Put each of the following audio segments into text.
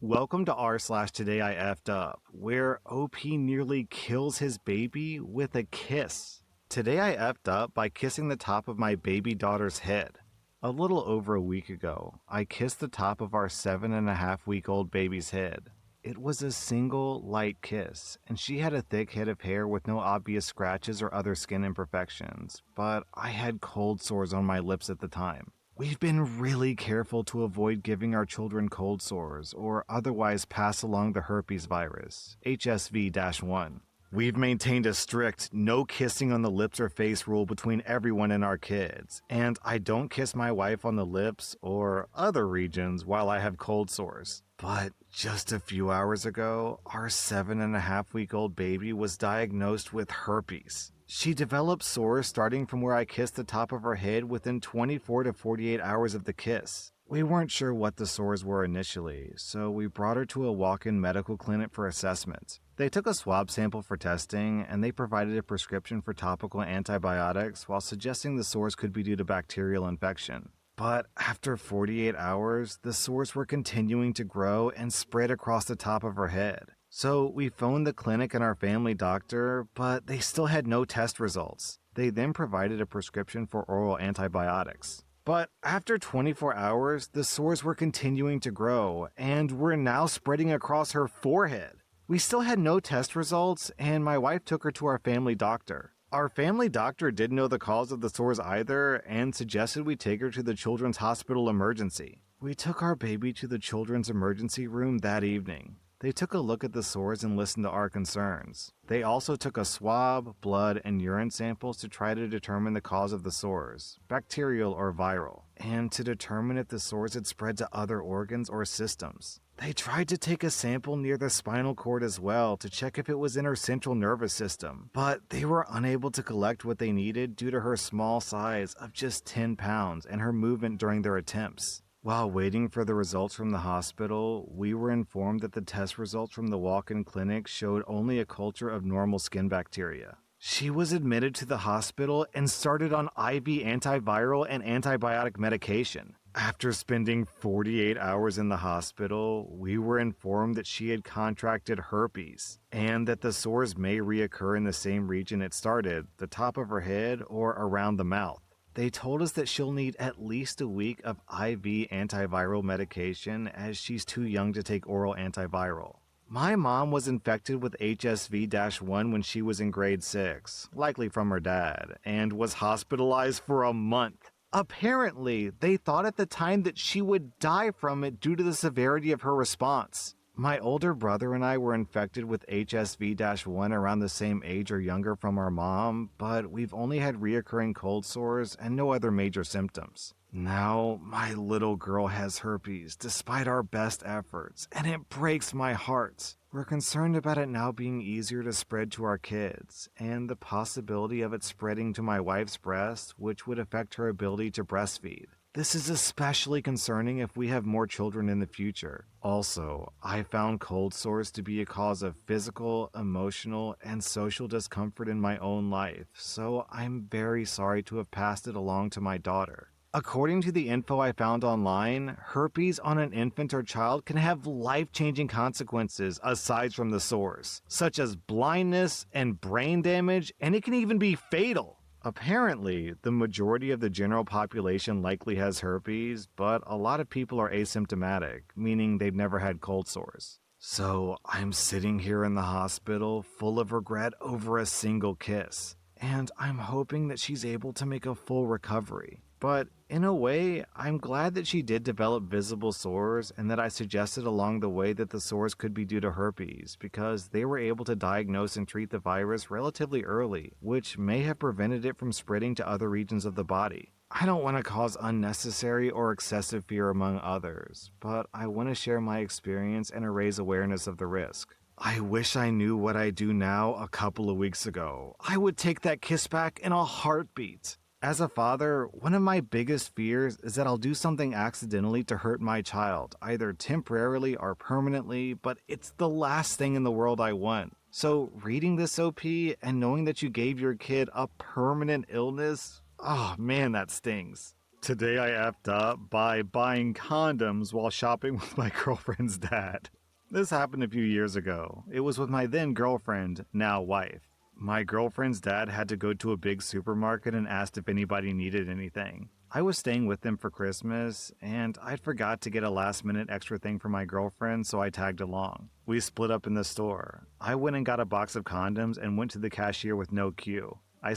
Welcome to r/Today I Effed Up, where OP nearly kills his baby with a kiss. Today I effed up by kissing the top of my baby daughter's head. A little over a week ago, I kissed the top of our 7.5-week-old baby's head. It was a single, light kiss, and she had a thick head of hair with no obvious scratches or other skin imperfections, but I had cold sores on my lips at the time. We've been really careful to avoid giving our children cold sores or otherwise pass along the herpes virus, HSV-1. We've maintained a strict no kissing on the lips or face rule between everyone and our kids, and I don't kiss my wife on the lips or other regions while I have cold sores. But just a few hours ago, our 7.5-week-old baby was diagnosed with herpes. She developed sores starting from where I kissed the top of her head within 24 to 48 hours of the kiss. We weren't sure what the sores were initially, so we brought her to a walk-in medical clinic for assessment. They took a swab sample for testing, and they provided a prescription for topical antibiotics while suggesting the sores could be due to bacterial infection. But after 48 hours, the sores were continuing to grow and spread across the top of her head. So we phoned the clinic and our family doctor, but they still had no test results. They then provided a prescription for oral antibiotics. But after 24 hours, the sores were continuing to grow and were now spreading across her forehead. We still had no test results, and my wife took her to our family doctor. Our family doctor didn't know the cause of the sores either and suggested we take her to the Children's Hospital emergency. We took our baby to the children's emergency room that evening. They took a look at the sores and listened to our concerns. They also took a swab, blood, and urine samples to try to determine the cause of the sores, bacterial or viral, and to determine if the sores had spread to other organs or systems. They tried to take a sample near the spinal cord as well to check if it was in her central nervous system, but they were unable to collect what they needed due to her small size of just 10 pounds and her movement during their attempts. While waiting for the results from the hospital, we were informed that the test results from the walk-in clinic showed only a culture of normal skin bacteria. She was admitted to the hospital and started on IV antiviral and antibiotic medication. After spending 48 hours in the hospital, we were informed that she had contracted herpes, and that the sores may reoccur in the same region it started, the top of her head or around the mouth. They told us that she'll need at least a week of IV antiviral medication as she's too young to take oral antiviral. My mom was infected with HSV-1 when she was in grade 6, likely from her dad, and was hospitalized for a month. Apparently, they thought at the time that she would die from it due to the severity of her response. My older brother and I were infected with HSV-1 around the same age or younger from our mom, but we've only had reoccurring cold sores and no other major symptoms. Now, my little girl has herpes despite our best efforts, and it breaks my heart. We're concerned about it now being easier to spread to our kids, and the possibility of it spreading to my wife's breast, which would affect her ability to breastfeed. This is especially concerning if we have more children in the future. Also, I found cold sores to be a cause of physical, emotional, and social discomfort in my own life, so I'm very sorry to have passed it along to my daughter. According to the info I found online, herpes on an infant or child can have life-changing consequences aside from the sores, such as blindness and brain damage, and it can even be fatal. Apparently, the majority of the general population likely has herpes, but a lot of people are asymptomatic, meaning they've never had cold sores. So I'm sitting here in the hospital full of regret over a single kiss, and I'm hoping that she's able to make a full recovery. But in a way, I'm glad that she did develop visible sores and that I suggested along the way that the sores could be due to herpes because they were able to diagnose and treat the virus relatively early, which may have prevented it from spreading to other regions of the body. I don't want to cause unnecessary or excessive fear among others, but I want to share my experience and raise awareness of the risk. I wish I knew what I do now a couple of weeks ago. I would take that kiss back in a heartbeat. As a father, one of my biggest fears is that I'll do something accidentally to hurt my child, either temporarily or permanently, but it's the last thing in the world I want. So reading this OP and knowing that you gave your kid a permanent illness, oh man, that stings. Today I effed up by buying condoms while shopping with my girlfriend's dad. This happened a few years ago. It was with my then girlfriend, now wife. My girlfriend's dad had to go to a big supermarket and asked if anybody needed anything. I was staying with them for Christmas, and I'd forgot to get a last-minute extra thing for my girlfriend, so I tagged along. We split up in the store. I went and got a box of condoms and went to the cashier with no cue. I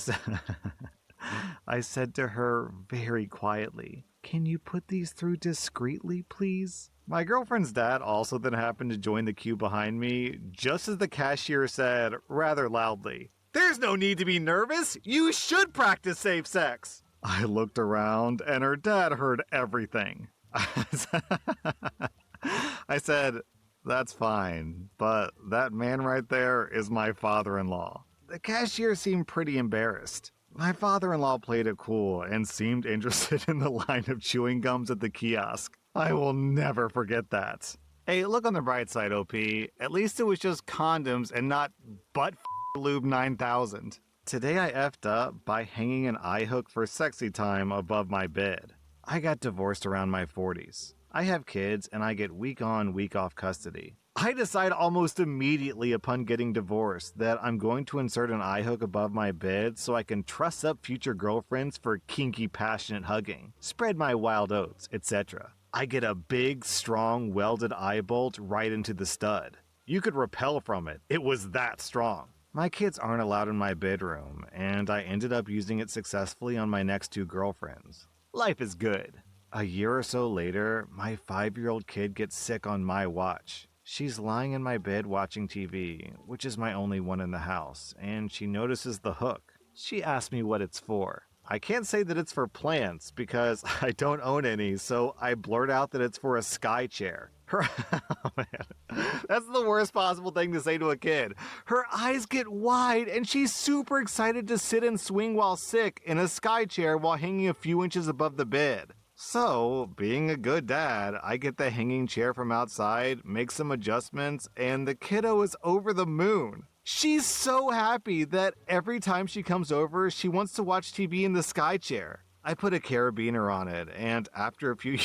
said to her very quietly, "Can you put these through discreetly, please?" My girlfriend's dad also then happened to join the queue behind me, just as the cashier said, rather loudly, "There's no need to be nervous! You should practice safe sex!" I looked around, and her dad heard everything. I said, "That's fine, but that man right there is my father-in-law." The cashier seemed pretty embarrassed. My father-in-law played it cool and seemed interested in the line of chewing gums at the kiosk. I will never forget that. Hey, look on the bright side, OP. At least it was just condoms and not butt lube 9000. Today I effed up by hanging an eye hook for sexy time above my bed. I got divorced around my 40s. I have kids and I get week on, week off custody. I decide almost immediately upon getting divorced that I'm going to insert an eye hook above my bed so I can truss up future girlfriends for kinky, passionate hugging, spread my wild oats, etc. I get a big, strong, welded eye bolt right into the stud. You could repel from it. It was that strong. My kids aren't allowed in my bedroom, and I ended up using it successfully on my next 2 girlfriends. Life is good. A year or so later, my 5-year-old kid gets sick on my watch. She's lying in my bed watching TV, which is my only one in the house, and she notices the hook. She asks me what it's for. I can't say that it's for plants because I don't own any, so I blurt out that it's for a sky chair. Oh, man. That's the worst possible thing to say to a kid. Her eyes get wide and she's super excited to sit and swing while sick in a sky chair while hanging a few inches above the bed. So, being a good dad, I get the hanging chair from outside, make some adjustments, and the kiddo is over the moon. She's so happy that every time she comes over, she wants to watch TV in the sky chair. I put a carabiner on it, and after a few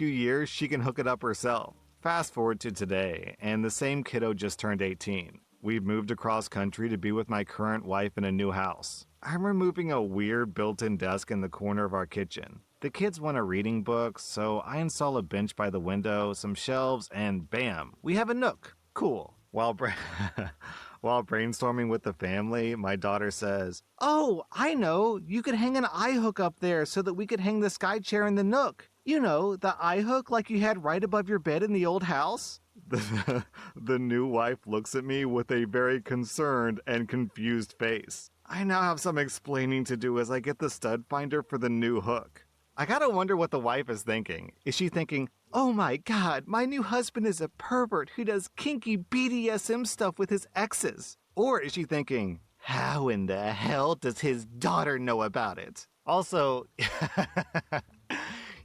years, she can hook it up herself. Fast forward to today, and the same kiddo just turned 18. We've moved across country to be with my current wife in a new house. I'm removing a weird built-in desk in the corner of our kitchen. The kids want a reading book, so I install a bench by the window, some shelves, and bam, we have a nook. Cool. While brainstorming with the family, my daughter says, "Oh, I know, you could hang an eye hook up there so that we could hang the sky chair in the nook. You know, the eye hook like you had right above your bed in the old house?" The new wife looks at me with a very concerned and confused face. I now have some explaining to do as I get the stud finder for the new hook. I gotta wonder what the wife is thinking. Is she thinking, "Oh my god, my new husband is a pervert who does kinky BDSM stuff with his exes"? Or is she thinking, "How in the hell does his daughter know about it?" Also,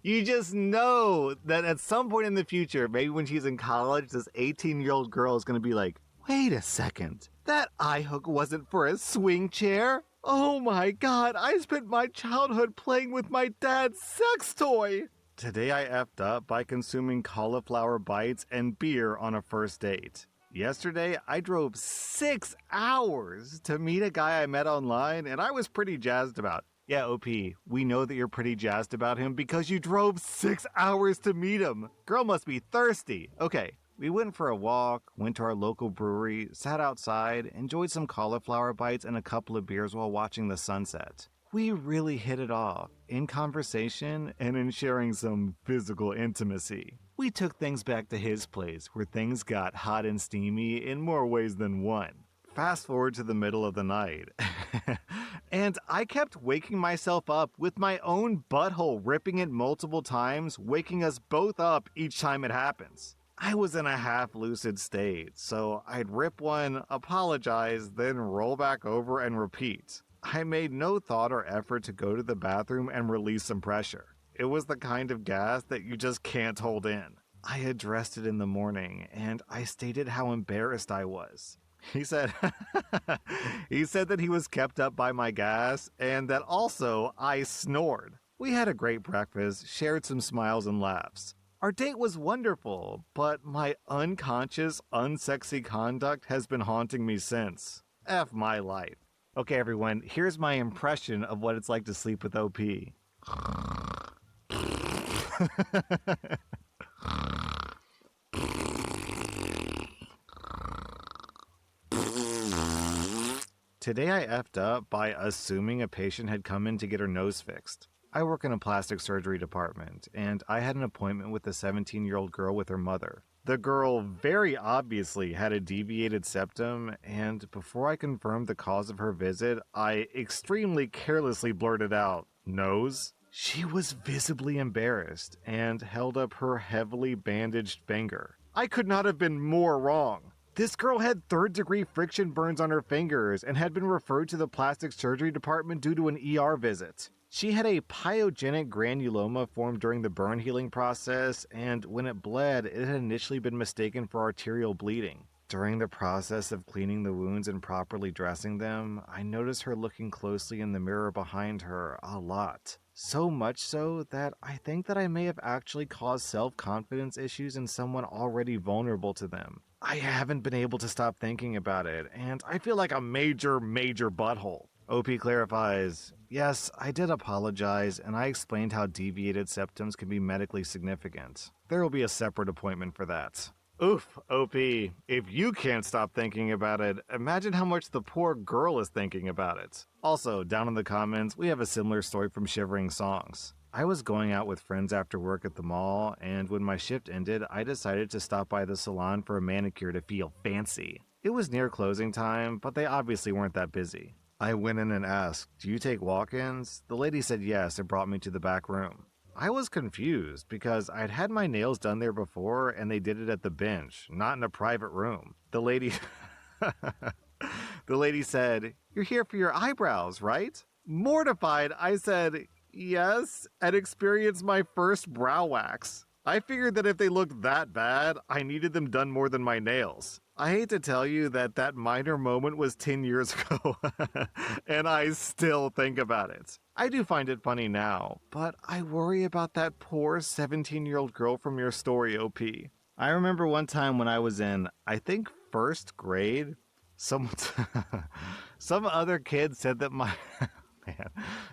you just know that at some point in the future, maybe when she's in college, this 18-year-old girl is gonna be like, "Wait a second. That eye hook wasn't for a swing chair. Oh my god, I spent my childhood playing with my dad's sex toy." Today I effed up by consuming cauliflower bites and beer on a first date. Yesterday, I drove 6 hours to meet a guy I met online and I was pretty jazzed about. Yeah, OP, we know that you're pretty jazzed about him because you drove 6 hours to meet him. Girl must be thirsty. Okay. We went for a walk, went to our local brewery, sat outside, enjoyed some cauliflower bites and a couple of beers while watching the sunset. We really hit it off, in conversation and in sharing some physical intimacy. We took things back to his place, where things got hot and steamy in more ways than one. Fast forward to the middle of the night. And I kept waking myself up with my own butthole ripping it multiple times, waking us both up each time it happens. I was in a half-lucid state, so I'd rip one, apologize, then roll back over and repeat. I made no thought or effort to go to the bathroom and release some pressure. It was the kind of gas that you just can't hold in. I addressed it in the morning, and I stated how embarrassed I was. He said he said that he was kept up by my gas and that also I snored. We had a great breakfast, shared some smiles and laughs. Our date was wonderful, but my unconscious, unsexy conduct has been haunting me since. F my life. Okay, everyone, here's my impression of what it's like to sleep with OP. Today I effed up by assuming a patient had come in to get her nose fixed. I work in a plastic surgery department, and I had an appointment with a 17-year-old girl with her mother. The girl very obviously had a deviated septum, and before I confirmed the cause of her visit, I extremely carelessly blurted out, "Nose?" She was visibly embarrassed and held up her heavily bandaged finger. I could not have been more wrong. This girl had third-degree friction burns on her fingers and had been referred to the plastic surgery department due to an ER visit. She had a pyogenic granuloma formed during the burn healing process, and when it bled, it had initially been mistaken for arterial bleeding. During the process of cleaning the wounds and properly dressing them, I noticed her looking closely in the mirror behind her a lot. So much so that I think that I may have actually caused self-confidence issues in someone already vulnerable to them. I haven't been able to stop thinking about it, and I feel like a major butthole. OP clarifies, "Yes, I did apologize, and I explained how deviated septums can be medically significant. There will be a separate appointment for that." Oof, OP, if you can't stop thinking about it, imagine how much the poor girl is thinking about it. Also, down in the comments, we have a similar story from Shivering Songs. I was going out with friends after work at the mall, and when my shift ended, I decided to stop by the salon for a manicure to feel fancy. It was near closing time, but they obviously weren't that busy. I went in and asked, "Do you take walk-ins?" The lady said yes and brought me to the back room. I was confused because I'd had my nails done there before and they did it at the bench, not in a private room. The lady said, "You're here for your eyebrows, right?" Mortified, I said, "Yes," and experienced my first brow wax. I figured that if they looked that bad, I needed them done more than my nails. I hate to tell you that minor moment was 10 years ago, and I still think about it. I do find it funny now, but I worry about that poor 17-year-old girl from your story, OP. I remember one time when I was in, I think, first grade, some other kid said that my...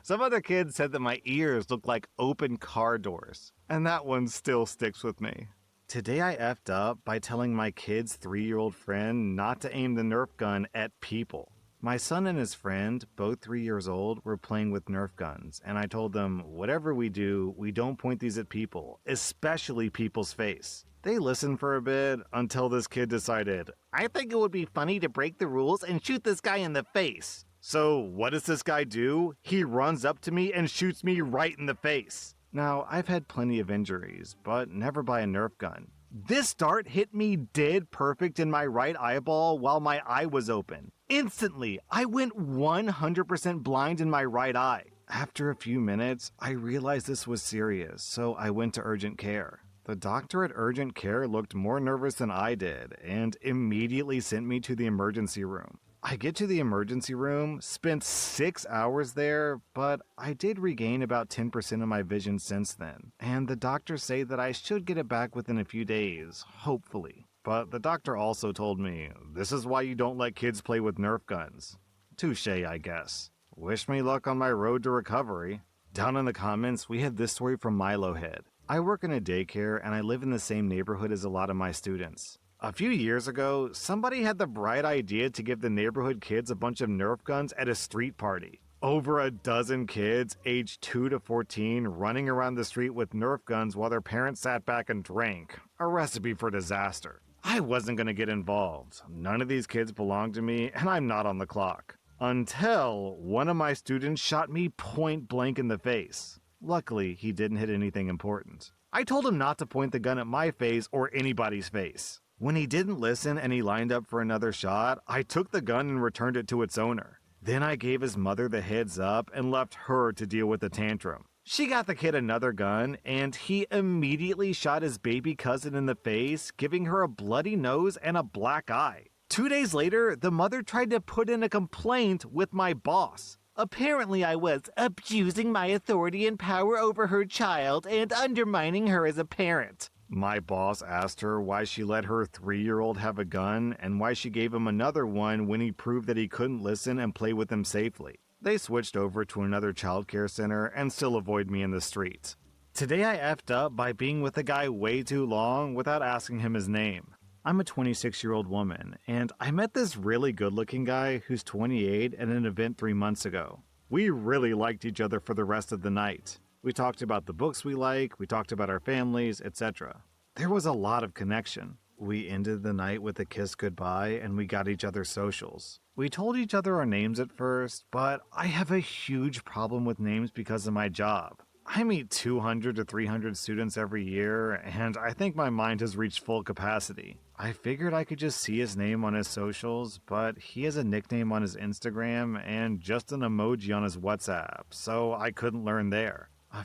Some other kid said that my ears looked like open car doors, and that one still sticks with me. Today I effed up by telling my kid's 3-year-old friend not to aim the Nerf gun at people. My son and his friend, both 3 years old, were playing with Nerf guns, and I told them, whatever we do, we don't point these at people, especially people's face. They listened for a bit until this kid decided, "I think it would be funny to break the rules and shoot this guy in the face." So what does this guy do? He runs up to me and shoots me right in the face. Now, I've had plenty of injuries, but never by a Nerf gun. This dart hit me dead perfect in my right eyeball while my eye was open. Instantly, I went 100% blind in my right eye. After a few minutes, I realized this was serious, so I went to urgent care. The doctor at urgent care looked more nervous than I did and immediately sent me to the emergency room. I get to the emergency room, spent 6 hours there, but I did regain about 10% of my vision since then, and the doctors say that I should get it back within a few days, hopefully. But the doctor also told me, "This is why you don't let kids play with Nerf guns." Touché, I guess. Wish me luck on my road to recovery. Down in the comments, we have this story from Milo Head. I work in a daycare and I live in the same neighborhood as a lot of my students. A few years ago, somebody had the bright idea to give the neighborhood kids a bunch of Nerf guns at a street party. Over a dozen kids, aged 2 to 14, running around the street with Nerf guns while their parents sat back and drank. A recipe for disaster. I wasn't going to get involved. None of these kids belong to me, and I'm not on the clock. Until one of my students shot me point blank in the face. Luckily, he didn't hit anything important. I told him not to point the gun at my face or anybody's face. When he didn't listen and he lined up for another shot, I took the gun and returned it to its owner. Then I gave his mother the heads up and left her to deal with the tantrum. She got the kid another gun, and he immediately shot his baby cousin in the face, giving her a bloody nose and a black eye. 2 days later, the mother tried to put in a complaint with my boss. Apparently, I was abusing my authority and power over her child and undermining her as a parent. My boss asked her why she let her 3-year-old have a gun and why she gave him another one when he proved that he couldn't listen and play with him safely. They switched over to another childcare center and still avoid me in the streets. Today I effed up by being with a guy way too long without asking him his name. I'm a 26-year-old woman, and I met this really good-looking guy who's 28 at an event 3 months ago. We really liked each other for the rest of the night. We talked about the books we like, we talked about our families, etc. There was a lot of connection. We ended the night with a kiss goodbye, and we got each other's socials. We told each other our names at first, but I have a huge problem with names because of my job. I meet 200 to 300 students every year, and I think my mind has reached full capacity. I figured I could just see his name on his socials, but he has a nickname on his Instagram and just an emoji on his WhatsApp, so I couldn't learn there. A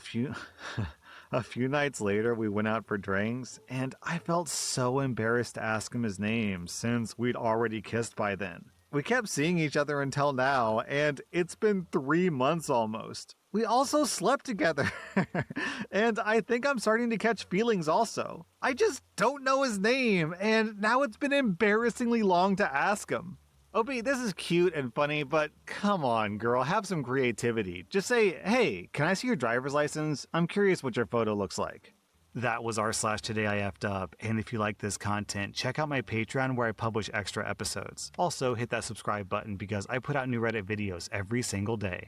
few nights later, we went out for drinks, and I felt so embarrassed to ask him his name since we'd already kissed by then. We kept seeing each other until now, and it's been 3 months almost. We also slept together, and I think I'm starting to catch feelings also. I just don't know his name, and now it's been embarrassingly long to ask him. OP, this is cute and funny, but come on, girl, have some creativity. Just say, hey, can I see your driver's license? I'm curious what your photo looks like. That was r/Today I Effed Up, and if you like this content, check out my Patreon where I publish extra episodes. Also, hit that subscribe button because I put out new Reddit videos every single day.